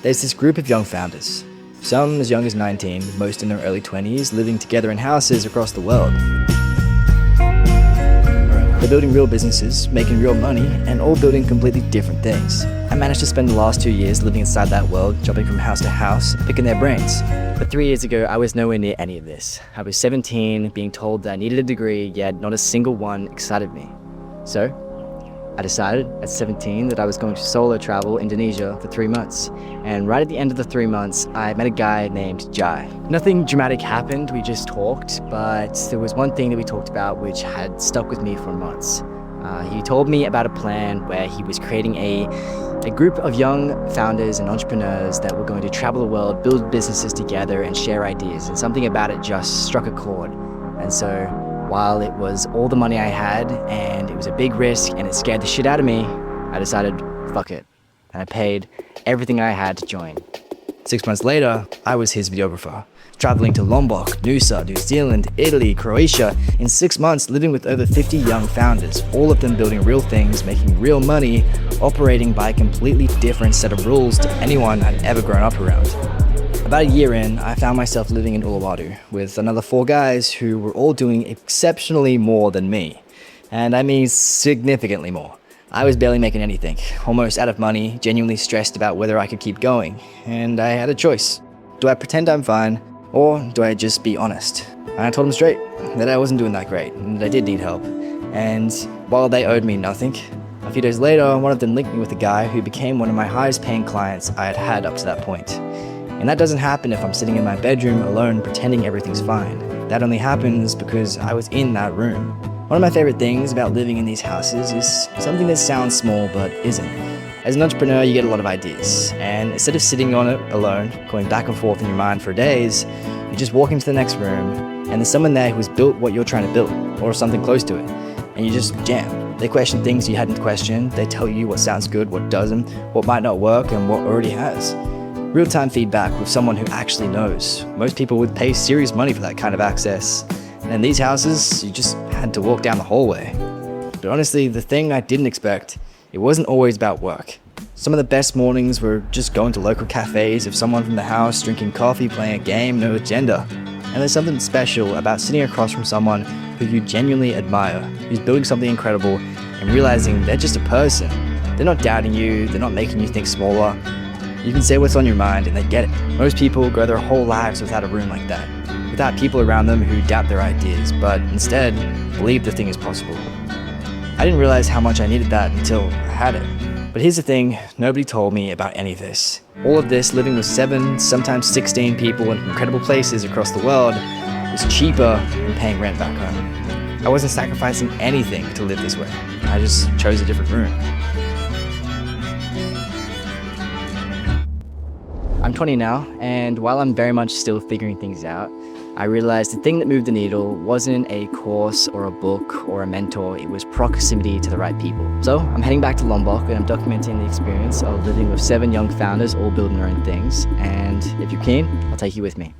There's this group of young founders, some as young as 19, most in their early 20s, living together in houses across the world. They're building real businesses, making real money, and all building completely different things. I managed to spend the last 2 years living inside that world, jumping from house to house, picking their brains. But 3 years ago, I was nowhere near any of this. I was 17, being told that I needed a degree, yet not a single one excited me. So, I decided at 17 that I was going to solo travel Indonesia for 3 months. And right at the end of the 3 months, I met a guy named Jai. Nothing dramatic happened, we just talked, but there was one thing that we talked about which had stuck with me for months. He told me about a plan where he was creating a group of young founders and entrepreneurs that were going to travel the world, build businesses together, and share ideas. And something about it just struck a chord. And so, while it was all the money I had, and it was a big risk, and it scared the shit out of me, I decided, fuck it. And I paid everything I had to join. 6 months later, I was his videographer, traveling to Lombok, Nusa, New Zealand, Italy, Croatia, in 6 months living with over 50 young founders, all of them building real things, making real money, operating by a completely different set of rules to anyone I'd ever grown up around. About a year in, I found myself living in Uluwatu with another 4 guys who were all doing exceptionally more than me. And I mean significantly more. I was barely making anything, almost out of money, genuinely stressed about whether I could keep going. And I had a choice. Do I pretend I'm fine, or do I just be honest? And I told them straight that I wasn't doing that great, and that I did need help. And while they owed me nothing, a few days later, one of them linked me with a guy who became one of my highest paying clients I had had up to that point. And that doesn't happen if I'm sitting in my bedroom alone pretending everything's fine. That only happens because I was in that room. One of my favorite things about living in these houses is something that sounds small but isn't. As an entrepreneur, you get a lot of ideas, and instead of sitting on it alone, going back and forth in your mind for days, you just walk into the next room, and there's someone there who's built what you're trying to build, or something close to it, and you just jam. They question things you hadn't questioned, they tell you what sounds good, what doesn't, what might not work, and what already has. Real-time feedback with someone who actually knows. Most people would pay serious money for that kind of access. And in these houses, you just had to walk down the hallway. But honestly, the thing I didn't expect, it wasn't always about work. Some of the best mornings were just going to local cafes with someone from the house, drinking coffee, playing a game, no agenda. And there's something special about sitting across from someone who you genuinely admire, who's building something incredible, and realizing they're just a person. They're not doubting you, they're not making you think smaller. You can say what's on your mind and they get it. Most people go their whole lives without a room like that, without people around them who doubt their ideas, but instead believe the thing is possible. I didn't realize how much I needed that until I had it. But here's the thing, nobody told me about any of this. All of this, living with 7, sometimes 16 people in incredible places across the world, was cheaper than paying rent back home. I wasn't sacrificing anything to live this way. I just chose a different room. I'm 20 now, and while I'm very much still figuring things out, I realized the thing that moved the needle wasn't a course or a book or a mentor, it was proximity to the right people. So I'm heading back to Lombok and I'm documenting the experience of living with 7 young founders all building their own things, and if you're keen, I'll take you with me.